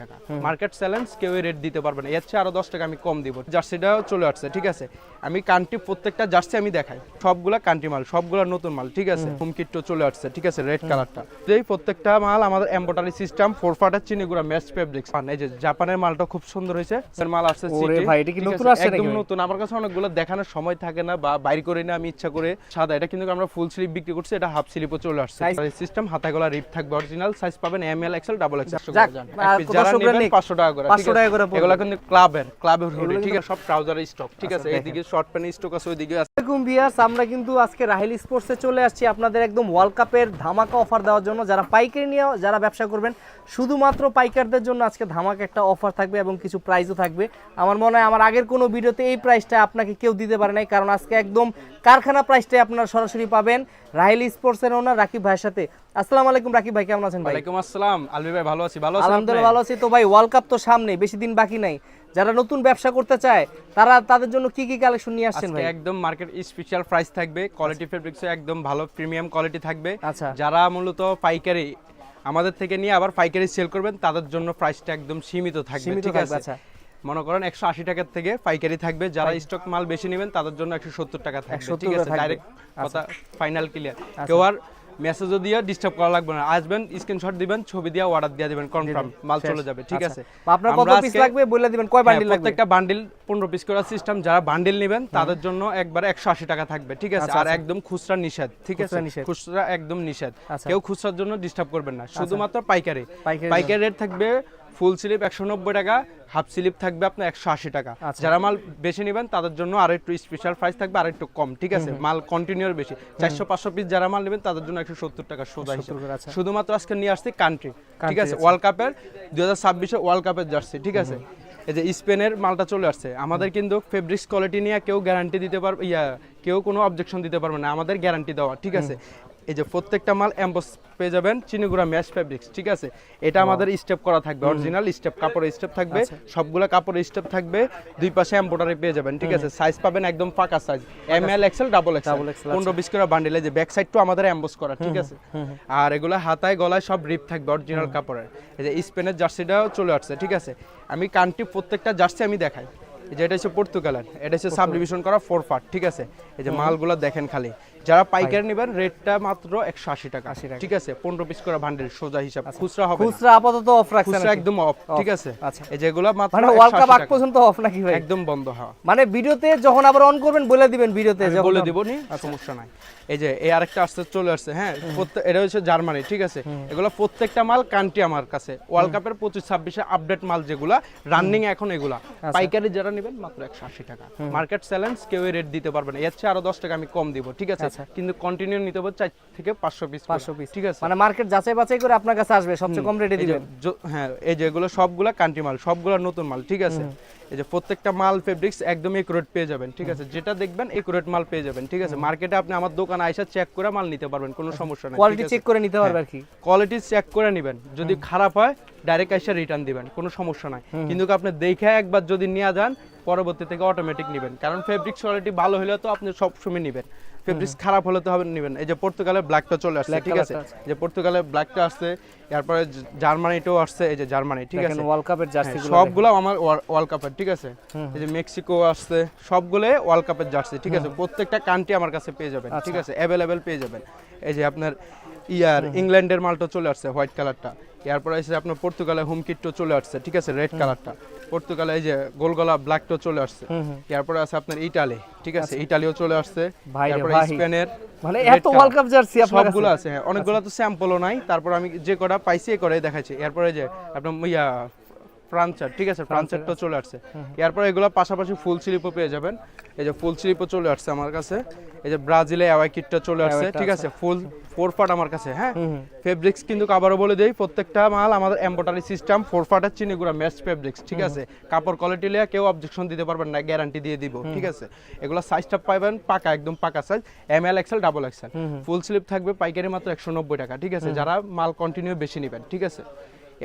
টাকা market challenge কেউ rate দিতে পারবে না, এর চেয়ে আরো 10 টাকা আমি কম দিব। জার্সিটাও চলে আসছে, ঠিক আছে। আমি কান্ট্রি প্রত্যেকটা জার্সি আমি দেখাই, সবগুলা কান্ট্রি মাল, সবগুলা নতুন মাল, ঠিক আছে। হুমকিটও চলে আসছে, ঠিক আছে, রেড কালারটা। এই প্রত্যেকটা মাল আমাদের এমব্রয়ডারি সিস্টেম, 4 চিনিগুড়া ম্যাচ ফেব্রিক্স। এই যে জাপানের মালটা খুব সুন্দর হয়েছে, এর মাল আসছে ওরে ভাই এটা কি নতুন আসছে নাকি? একদম নতুন। আমার কাছে অনেকগুলো দেখানোর সময় থাকে না বা বাইর করি না আমি ইচ্ছা করে। সাদা এটা কিন্তু আমরা ফুল স্লিপ বিক্রি করছি, এটা হাফ স্লিপও চলে আসছে। সিস্টেম হাতা গলা রিপ থাকবে, অরিজিনাল সাইজ পাবেন M L XL double XL. যারা নেবেন 500 টাকা করে, 500 টাকা করে। এগুলা কিন্তু ক্লাবের হুডি, ঠিক আছে, সব ট্রাউজারের স্টক, ঠিক আছে। এইদিকে শর্ট প্যান্ট স্টক আছে, ওইদিকে আছে। আসসালামু আলাইকুম ভিউয়ার্স, আমরা কিন্তু আজকে রাহেল স্পোর্টসে চলে আসছি আপনাদের একদম ওয়ার্ল্ড কাপের ধামাকা অফার দেওয়ার জন্য। যারা পাইকারি নিয়ে যারা ব্যবসা করবেন, শুধুমাত্র পাইকারদের জন্য আজকে ধামাকা একটা অফার থাকবে এবং কিছু প্রাইসও থাকবে। আমার মনে হয় আমার আগের কোনো ভিডিওতে এই প্রাইসটা আপনাকে কেউ দিতে পারে নাই, কারণ আজকে একদম কারখানা প্রাইসটাই আপনারা সরাসরি পাবেন রাহেল স্পোর্টসের ওনার রাকিব ভাইয়ের সাথে। আসসালামু আলাইকুম রাকিব ভাই, কেমন আছেন ভাই? ওয়ালাইকুম আসসালাম আলবি ভাই, ভালো আছি। ভালো আছেন? আলহামদুলিল্লাহ ভালো আছি। তো ভাই ওয়ার্ল্ড কাপ তো সামনে, বেশি দিন বাকি নাই। যারা নতুন ব্যবসা করতে চায় তাদের জন্য কি কি কালেকশন নিয়ে আসছেন ভাই? একদম মার্কেট স্পেশাল প্রাইস থাকবে, কোয়ালিটি ফেব্রিক্সে একদম ভালো প্রিমিয়াম কোয়ালিটি থাকবে। আচ্ছা, যারা মূলত পাইকারি আমাদের থেকে নিয়ে আবার পাইকারি সেল করবেন, তাদের জন্য প্রাইসটা একদম সীমিত থাকবে, ঠিক আছে। আচ্ছা, মনে করেন 180 টাকার থেকে পাইকারি থাকবে। যারা স্টক মাল বেশি নেবেন তাদের জন্য 170 টাকা থাকবে, ঠিক আছে। ডাইরেক্ট কথা ফাইনাল ক্লিয়ার। কেউ আর মেসেজও দিয়ে ডিস্টার্ব করা লাগবে না, আসবেন স্ক্রিনশট দিবেন, ছবি দিয়ে অর্ডার দিয়ে দিবেন, কনফার্ম মাল চলে যাবে, ঠিক আছে। আপনার কত পিস লাগবে বলে দিবেন, কয় বান্ডিল লাগবে? প্রত্যেকটা বান্ডিল 15 পিস করে সিস্টেম। যারা বান্ডিল নেবেন তাদের জন্য একবারে 180 টাকা থাকবে, ঠিক আছে। আর একদম খুচরা নিষেধ, ঠিক আছে, খুচরা একদম নিষেধ। কেউ খুচরার জন্য ডিস্টার্ব করবেন না, শুধুমাত্র পাইকারি রেট থাকবে। ফুল স্লিপ 190 টাকা, হাফ স্লিপ থাকবে আপনার 180 টাকা। যারা মাল বেশি নেবেন তাদের জন্য আর একটু স্পেশাল প্রাইস থাকবে, আর একটু কম, ঠিক আছে। মাল কন্টিনিউর বেশি 400-500 পিস যারা মাল নেবেন তাদের জন্য 170 টাকা সোজা হিসাব। শুধুমাত্র আজকে নিয়ে আসছি কান্ট্রি, ঠিক আছে, ওয়ার্ল্ড কাপের 2026 ওয়ার্ল্ড কাপের জার্সি, ঠিক আছে। এই যে স্পেনের মালটা চলে আসছে আমাদের, কিন্তু ফেব্রিক্স কোয়ালিটি নিয়ে কেউ গ্যারান্টি দিতে পারবে, কেউ কোনো অবজেকশন দিতে পারবে না, আমাদের গ্যারান্টি দেওয়া, ঠিক আছে। এই যে প্রত্যেকটা মাল এমবস পেয়ে যাবেন, চিনিগুড়া ম্যাশ ফেব্রিক্স, ঠিক আছে। এটা আমাদের স্টেপ করা থাকবে, অরিজিনাল স্টেপ, কাপড়ের স্টেপ থাকবে, সবগুলা কাপড়ের স্টেপ থাকবে। দুই পাশে এমব্রয়ডারি পেয়ে যাবেন, ঠিক আছে। সাইজ পাবেন একদম ফাঁকা size, M L XL double XL, 15 piece করে বান্ডিলে। যে ব্যাক সাইডটাও আমাদের এমবস করা, ঠিক আছে। আর এগুলা হাতায় গলায় সব রিপ থাকবে, অরিজিনাল কাপড়ের। এই যে স্পেনের জার্সিটাও চলে আসছে, ঠিক আছে। আমি কান্ট্রি প্রত্যেকটা জার্সি আমি দেখাই। এই যে এটা হচ্ছে পর্তুগালের, এটা হচ্ছে সাবডিভিশন করা 4 পার্ট, ঠিক আছে। এই যে মালগুলো দেখেন খালি। যারা পাইকারি নেবেন রেটটা মাত্র 180 টাকা, ঠিক আছে। 15 পিস করে বান্ডেল সোজা হিসাব, খুচরা হবে না। খুচরা আপাতত অফ রাখছেন? খুচরা একদম অফ, ঠিক আছে। আচ্ছা, এই যেগুলো মাত্র মানে ওয়ার্ল্ড কাপ আগ পর্যন্ত অফ নাকি ভাই? একদম বন্ধ। হ্যাঁ, মানে ভিডিওতে যখন আবার অন করবেন বলে দিবেন, ভিডিওতে বলে দিব, নি সমস্যা নাই। এই যে এই আরেকটা আসছে, চলে আসছে, হ্যাঁ। এটা হচ্ছে জার্মানি, ঠিক আছে। এগুলো প্রত্যেকটা মাল কান্ট্রি আমার কাছে ওয়ার্ল্ড কাপের 25-26 আপডেট মাল, যেগুলা রানিং এখন, এগুলা পাইকারি যারা নেবেন মাত্র 180 টাকা। মার্কেট চ্যালেঞ্জ কেউ রেট দিতে পারবে না, এর চেয়ে আরো 10 টাকা আমি কম দিব, ঠিক আছে। কিন্তু কন্টিনিউ নিতে হবে 4 থেকে 500 পিস, ঠিক আছে। মানে মার্কেট যাচাই বাছাই করে আপনার কাছে আসবে, সবচেয়ে কম রেটে দিবেন। হ্যাঁ, এই যেগুলো সবগুলা কান্ট্রি মাল, সবগুলা নতুন মাল, ঠিক আছে। এই যে প্রত্যেকটা মাল ফেব্রিক্স একদম একুরেট পেয়ে যাবেন, ঠিক আছে। যেটা দেখবেন একুরেট মাল পেয়ে যাবেন, ঠিক আছে। মার্কেটে আপনি আমার দোকানে আইসা চেক করে মাল নিতে পারবেন, কোনো সমস্যা নাই। কোয়ালিটি চেক করে নিতে পারবে আর কি, কোয়ালিটি চেক করে নেবেন। যদি খারাপ হয় ডাইরেক্ট আইসা রিটার্ন দিবেন, কোনো সমস্যা নাই। কিন্তু আপনি দেখে একবার যদি নিয়ে যান, পরবর্তী থেকে অটোমেটিক নেবেন, কারণ ফেব্রিক্স কোয়ালিটি ভালো হলে তো আপনি সব সময় নেবেন, ফেব্রিক্স খারাপ হলে তো হবে নেবেন। এই যে পর্তুগালের ব্ল্যাকটা চলে আসছে, ঠিক আছে। এই যে পর্তুগালের ব্ল্যাকটা আসছে, তারপরে জার্মানিটাও আসছে। এই যে জার্মানি, ঠিক আছে, ওয়ার্ল্ড কাপের জার্সি সবগুলো আমার ওয়ার্ল্ড কাপের, ঠিক আছে। এই যে মেক্সিকো আসছে, সবগুলো ওয়ার্ল্ড কাপের জার্সি, ঠিক আছে। প্রত্যেকটা কান্ট্রি আমার কাছে পেয়ে যাবেন, ঠিক আছে, অ্যাভেলেবেল পেয়ে যাবেন। এই যে আপনার ইংল্যান্ডের মালটা চলে আসছে, হোয়াইট কালারটা। এরপর এসে আপনার পর্তুগালের হোম কিটটা চলে আসছে, ঠিক আছে, রেড কালারটা। পর্তুগালে এই যে গোলগলা ব্ল্যাকটা চলে আসছে। এরপর আছে আপনার ইটালি, ঠিক আছে, ইটালিও চলে আসছে। তারপর স্পেনের, মানে এত ওয়ার্ল্ড কাপ জার্সি আপনার সবগুলো আছে। হ্যাঁ, অনেকগুলো তো স্যাম্পলও নাই, তারপর আমি যে কটা পাইছি এই কটাই দেখাচ্ছি। এরপরে যে আপনার ফ্রান্সার, ঠিক আছে, ফ্রান্সারটা চলে আসছে। এরপর এগুলো পাশাপাশি ফুল স্লিপও পেয়ে যাবেন। এই যে ফুল স্লিপও চলে আসছে আমার কাছে। এই যে ব্রাজিলে অ্যাওয়াই কিটটা চলে আসছে, ঠিক আছে, ফুল 4 পার্ট আমার কাছে। হ্যাঁ, ফেব্রিক্স কিন্তু আবারও বলে দেই, প্রত্যেকটা মাল আমাদের এমব্রয়ডারি সিস্টেম, 4 পার্টের চিনিগুড়া ম্যাচ ফেব্রিক্স, ঠিক আছে। কাপড় কোয়ালিটি লিয়ে কেউ অবজেকশন দিতে পারবেন না, গ্যারান্টি দিয়ে দিব, ঠিক আছে। এগুলো সাইজটা পাবেন পাকা, একদম পাকা size, M L XL double XL. Full sleeve থাকবে পাইকারি মাত্র 190 টাকা, ঠিক আছে। যারা মাল কন্টিনিউ বেশি নেবেন, ঠিক আছে।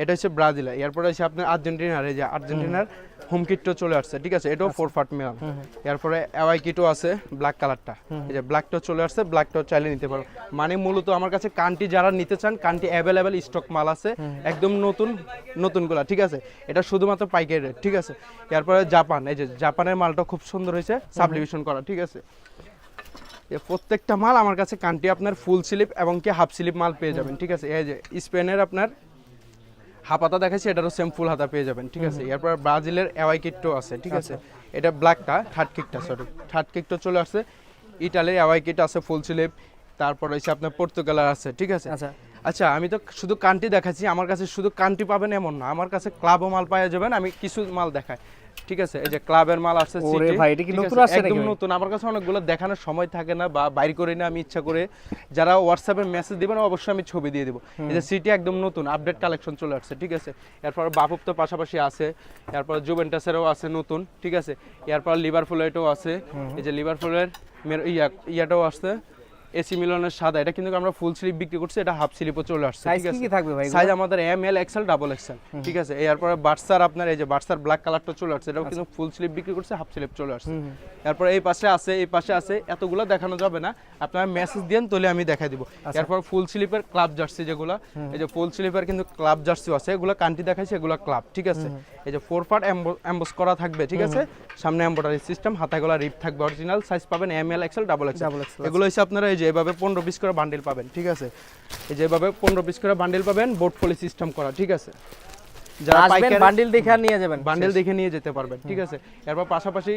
এটা হচ্ছে ব্রাজিলের, এরপরে হচ্ছে আপনার আর্জেন্টিনার, এই যে আর্জেন্টিনার হোম কিটও চলে আসছে, ঠিক আছে, এটাও 4 পার্ট মেল। এরপরে অ্যাওয়াই কিটও আছে ব্ল্যাক কালারটা, এই যে ব্ল্যাকটাও চলে আসছে, ব্ল্যাকটাও চাইলে নিতে পারো। মানে মূলত আমার কাছে কান্টি যারা নিতে চান, কান্টি অ্যাভেলেবেল স্টক মাল আছে, একদম নতুনগুলা, ঠিক আছে, এটা শুধুমাত্র পাইকারি রেট, ঠিক আছে। এরপরে জাপান, এই যে জাপানের মালটা খুব সুন্দর হয়েছে, সাবডিভিশন করা, ঠিক আছে। প্রত্যেকটা মাল আমার কাছে কান্টি আপনার ফুল স্লিপ এবং কি হাফ স্লিপ মাল পেয়ে যাবেন, ঠিক আছে। এই যে স্পেনের আপনার হাফ হাতা দেখাচ্ছি, এটারও সেম ফুল হাতা পেয়ে যাবেন, ঠিক আছে। এরপর ব্রাজিলের অ্যাওয়াই কিটও আছে, ঠিক আছে, এটা ব্ল্যাকটা থার্ড কিকটা চলে আসছে। ইটালির অ্যাওয়াই কিট আছে ফুল স্লিপ, তারপর হচ্ছে আপনার পর্তুগালের আছে, ঠিক আছে। আচ্ছা, আমি তো শুধু কান্টি দেখাচ্ছি, আমার কাছে শুধু কান্টি পাবেন এমন না, আমার কাছে ক্লাবও মাল পাওয়া যাবেন, আমি কিছু মাল দেখাই, ঠিক আছে। এই যে ক্লাবের মাল আছে, একদম নতুন, আমার কাছে অনেকগুলো দেখানোর সময় থাকে না বা বাইর করে না, আমি ইচ্ছা করে যারা হোয়াটসঅ্যাপে মেসেজ দিবেন অবশ্যই আমি ছবি দিয়ে দিব। এই যে সিটি একদম নতুন আপডেট কালেকশন চলে আসছে, ঠিক আছে। এরপর বাফুপ তো পাশাপাশি আছে, এরপর জুভেন্টাসেরও আছে নতুন, ঠিক আছে। এরপর লিভারপুলেরও আছে, এই যে লিভারপুলের ইয়াটাও আসছে, এসি মিলানের সাদা, এটা কিন্তু আমরা ফুল স্লিপ বিক্রি করছি, এটা হাফ স্লিপও চলে আসছে, ঠিক আছে। সাইজ আমাদের M L XL double XL, ঠিক আছে। এরপরে বার্সার আপনার এই যে বার্সার ব্ল্যাক কালারটা চলে আসছে, এটাও কিন্তু ফুল স্লিপ বিক্রি করছে, হাফ স্লিপ চলে আসছে। এরপর এই পাশে আছে, এতগুলো দেখানো যাবে না, আপনারা মেসেজ দেন তাহলে আমি দেখাই দিব। এরপর ফুল স্লিপের ক্লাব জার্সি যেগুলো, এই যে ফুল স্লিপের কিন্তু ক্লাব জার্সিও আছে, এগুলো কান্টি দেখাইছে, এগুলো ক্লাব, ঠিক আছে। এই যে 4 পার্ট এমবস করা থাকবে, ঠিক আছে, সামনে এমব্রয়ডারি সিস্টেম, হাতায় গলা রিপ থাকবে, অরিজিনাল সাইজ পাবেন M L XL double XL. এগুলো হচ্ছে আপনারা এই যে এভাবে 15 পিস করে বান্ডিল পাবেন, ঠিক আছে। এই যে এভাবে 15 পিস করে বান্ডিল পাবেন, বোর্ড পলি সিস্টেম করা, ঠিক আছে। যারা পাইকারি বান্ডিল দেখে নিয়ে যাবেন, বান্ডিল দেখে নিয়ে যেতে পারবেন, ঠিক আছে। এরপর পাশাপাশি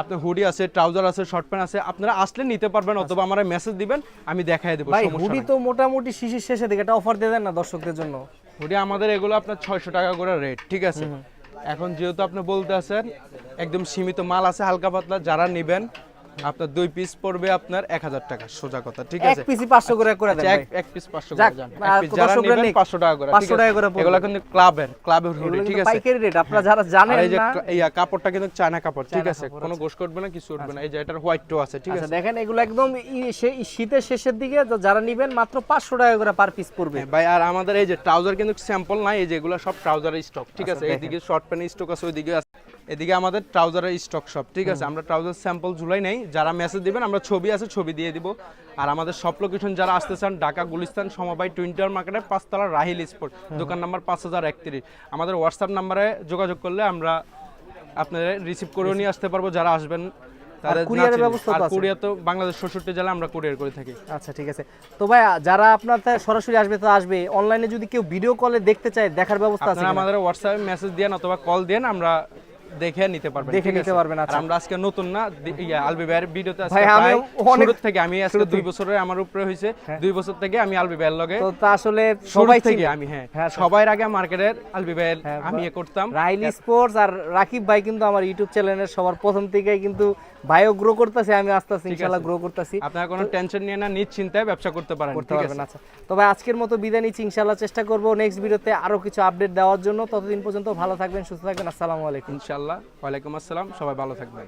আপনার হুডি আছে, ট্রাউজার আছে, শর্ট প্যান্ট আছে, আপনারা আসলে নিতে পারবেন, অথবা আমারে মেসেজ দিবেন, আমি দেখাই দেব। ভাই হুডি তো মোটামুটি শিশির শেষে দিকে একটা অফার দিয়ে দেন না দর্শকদের জন্য। হুডি আমাদের এগুলো আপনার 600 টাকা করে রেট, ঠিক আছে। এখন যেহেতু আপনি বলতে আছেন একদম সীমিত মাল আছে হালকা পাতলা, যারা নেবেন আপনার 2 পিস পড়বে আপনার 1000 টাকা, সোজা কথা, ঠিক আছে। এক পিস 500 করে দেন ভাই, এক পিস 500 করে জান, এক পিস যারা নেবেন 500 টাকা করে, 500 টাকা করে। এগুলা কিন্তু ক্লাবের হুডি, ঠিক আছে, পাইকারি রেট, আপনারা যারা জানেন না। এই যে এই কাপড়টা কিন্তু চায়না কাপড়, ঠিক আছে, কোনো গোশ করবে না, কিছু উঠবে না। এই যে এটার হোয়াইট টো আছে, ঠিক আছে। দেখেন এগুলো একদম শীতের শেষের দিকে যারা নেবেন মাত্র 500 টাকা করে পার পিস পড়বে ভাই। আর আমাদের এই যে ট্রাউজার কিন্তু স্যাম্পল নাই, এই যে এগুলো সব ট্রাউজারের স্টক, ঠিক আছে। এইদিকে শর্ট প্যান্ট স্টক আছে, ওইদিকে আছে, এদিকে আমাদের ট্রাউজারের স্টক সব, ঠিক আছে। আমরা ট্রাউজার স্যাম্পল ঝুলাই নাই, যারা মেসেজ দিবেন আমরা ছবি আছে, ছবি দিয়ে দিব। আর আমাদের সব লোকেশন যারা আসতে চান, ঢাকা গুলিস্তান সমবায় টুইন টাওয়ার মার্কেটের 5 তলা রাহিল স্পোর্ট, দোকান নাম্বার 5031। আমাদের হোয়াটসঅ্যাপ নাম্বারে যোগাযোগ করলে আমরা আপনাদের রিসিভ করে নিয়ে আসতে পারবো, যারা আসবেন তাদের কুরিয়ারের ব্যবস্থা আছে। কুরিয়ার তো বাংলাদেশ 66 জেলা আমরা কুরিয়ার করে থাকি। আচ্ছা, ঠিক আছে। তো ভাই যারা আপনাদের সরাসরি আসবে তো আসবে, অনলাইনে যদি কেউ ভিডিও কলে দেখতে চায়, দেখার ব্যবস্থা আছে? আমাদের হোয়াটসঅ্যাপে মেসেজ দেন অথবা কল দেন, আমরা দেখে নিতে পারবেন, দেখে নিতে পারবেন। আর আমরা আজকে নতুন না, আলবি ভাইয়ের ভিডিওতে আজকে প্রায় শুরু থেকে, আমি আজকে 2 বছরের আমার উপরে হইছে, 2 বছর থেকে আমি আলবি ভাইয়ের লগে, তো আসলে সবাই থেকে আমি সবার আগে মার্কেটের আলবি ভাইয়ের আমি করতাম। রাহিল স্পোর্টস আর রাকিব ভাই কিন্তু আমার ইউটিউব চ্যানেলের সবার প্রথম থেকেই কিন্তু ভাইও গ্রো করতেছে, আমি আস্তে আস্তে ইনশাআল্লাহ গ্রো করতেছি। আপনারা কোনো টেনশন নিয়ে না, নিশ্চিন্তায় ব্যবসা করতে পারেন। আচ্ছা, তবে আজকের মতো বিদায় নিচ্ছি, ইনশাআল্লাহ চেষ্টা করব নেক্সট ভিডিওতে আরো কিছু আপডেট দেওয়ার জন্য। ততদিন পর্যন্ত ভালো থাকবেন, সুস্থ থাকবেন। আসসালামু আলাইকুম। ইনশাআল্লাহ। ওয়ালাইকুম আসসালাম, সবাই ভালো থাকবেন।